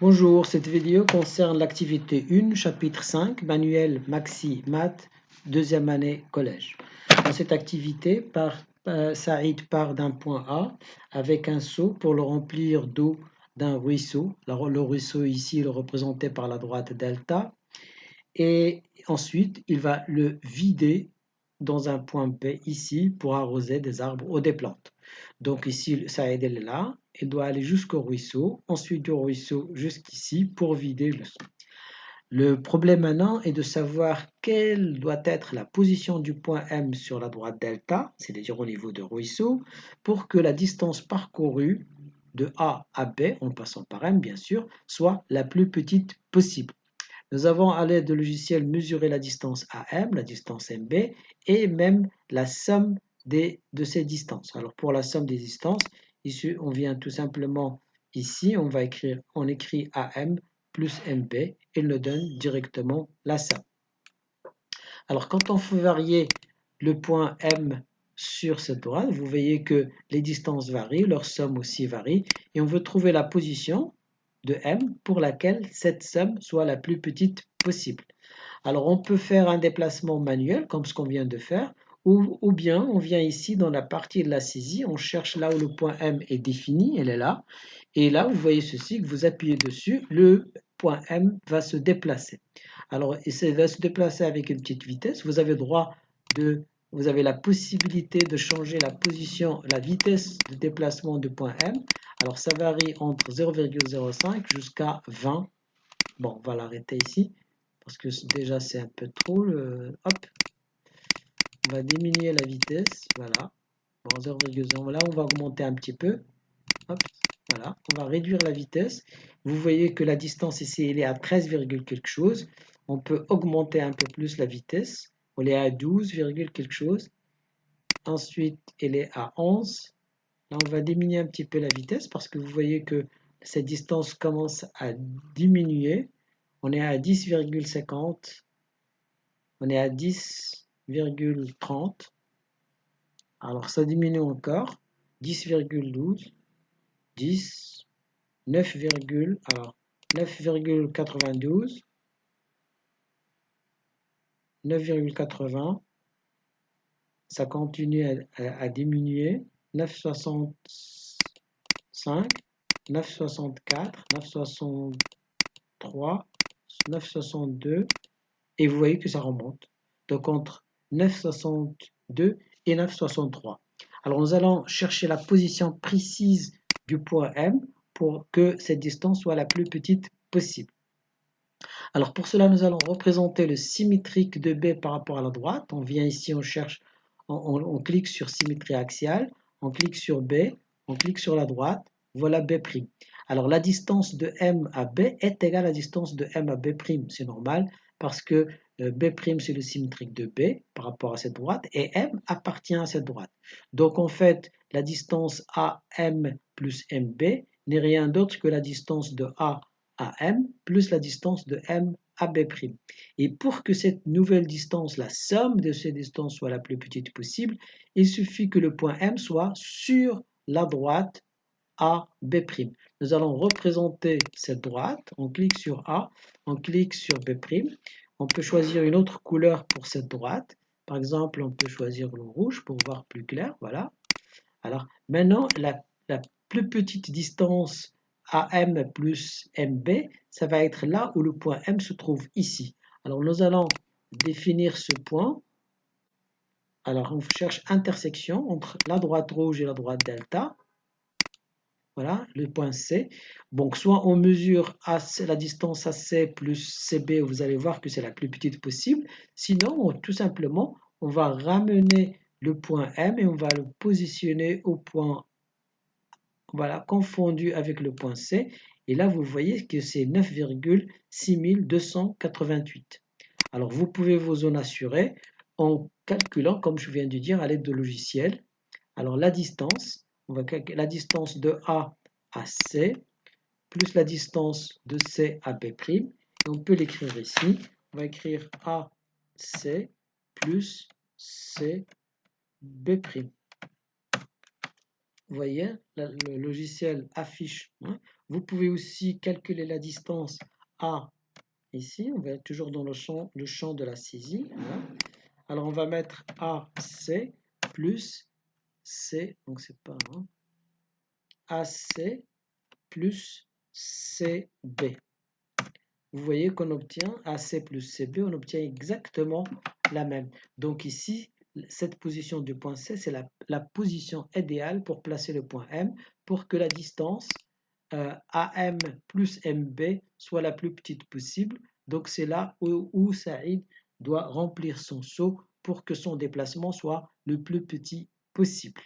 Bonjour, cette vidéo concerne l'activité 1, chapitre 5, manuel Maxi Math, deuxième année collège. Dans cette activité, Saïd part d'un point A avec un seau pour le remplir d'eau d'un ruisseau. Le ruisseau ici est représenté par la droite delta. Et ensuite, il va le vider dans un point B ici pour arroser des arbres ou des plantes. Donc ici, Saïd est là, il doit aller jusqu'au ruisseau, ensuite du ruisseau jusqu'ici pour vider le seau. Le problème maintenant est de savoir quelle doit être la position du point M sur la droite delta, c'est-à-dire au niveau du ruisseau, pour que la distance parcourue de A à B, en passant par M bien sûr, soit la plus petite possible. Nous avons à l'aide de logiciel mesuré la distance AM, la distance MB et même la somme de ces distances. Alors pour la somme des distances, ici on vient tout simplement ici, on écrit AM plus MB et il nous donne directement la somme. Alors quand on fait varier le point M sur cette droite, vous voyez que les distances varient, leur somme aussi varie et on veut trouver la position de M pour laquelle cette somme soit la plus petite possible. Alors on peut faire un déplacement manuel comme ce qu'on vient de faire ou bien on vient ici dans la partie de la saisie, on cherche là où le point M est défini, elle est là, et là vous voyez ceci, que vous appuyez dessus, le point M va se déplacer. Alors il va se déplacer avec une petite vitesse, vous avez la possibilité de changer la position, la vitesse de déplacement du point M. Alors ça varie entre 0,05 jusqu'à 20. Bon, on va l'arrêter ici parce que déjà c'est un peu trop. Hop, on va diminuer la vitesse. Voilà. Bon, 0,0. Là, on va augmenter un petit peu. Hop, voilà. On va réduire la vitesse. Vous voyez que la distance ici, elle est à 13, quelque chose. On peut augmenter un peu plus la vitesse. On est à 12, quelque chose. Ensuite, elle est à 11. Là, on va diminuer un petit peu la vitesse parce que vous voyez que cette distance commence à diminuer. On est à 10,50. On est à 10,30. Alors, ça diminue encore. 10,12. 10. 9, alors 9,92. 9,80. Ça continue à diminuer. 9,65. 9,64. 9,63. 9,62. Et vous voyez que ça remonte. Donc entre 9,62 et 9,63. Alors nous allons chercher la position précise du point M pour que cette distance soit la plus petite possible. Alors pour cela, nous allons représenter le symétrique de B par rapport à la droite. On vient ici, on cherche, on clique sur symétrie axiale, on clique sur B, on clique sur la droite, voilà B'. Alors la distance de M à B est égale à la distance de M à B'. C'est normal parce que B' c'est le symétrique de B par rapport à cette droite et M appartient à cette droite. Donc en fait, la distance AM plus MB n'est rien d'autre que la distance de A à M plus la distance de M à B'. Et pour que cette nouvelle distance, la somme de ces distances soit la plus petite possible, il suffit que le point M soit sur la droite A, B'. Nous allons représenter cette droite, on clique sur A, on clique sur B', on peut choisir une autre couleur pour cette droite, par exemple on peut choisir le rouge pour voir plus clair, voilà. Alors maintenant la plus petite distance AM plus MB, ça va être là où le point M se trouve ici. Alors nous allons définir ce point. Alors on cherche intersection entre la droite rouge et la droite delta. Voilà, le point C. Donc, soit on mesure la distance AC plus CB, vous allez voir que c'est la plus petite possible. Sinon, tout simplement, on va ramener le point M et on va le positionner au point, voilà, confondu avec le point C. Et là, vous voyez que c'est 9,6288. Alors, vous pouvez vous en assurer en calculant, comme je viens de dire, à l'aide de logiciel. Alors, la distance, on va calculer la distance de A à C plus la distance de C à B'. Et on peut l'écrire ici. On va écrire AC plus C B'. Vous voyez, le logiciel affiche. Hein. Vous pouvez aussi calculer la distance A ici. On va être toujours dans le champ de la saisie. Voilà. Alors on va mettre AC plus C, donc c'est pas hein, AC plus CB. Vous voyez qu'on obtient AC plus CB, on obtient exactement la même. Donc ici, cette position du point C, c'est la position idéale pour placer le point M pour que la distance AM plus MB soit la plus petite possible. Donc c'est là où Saïd doit remplir son saut pour que son déplacement soit le plus petit possible.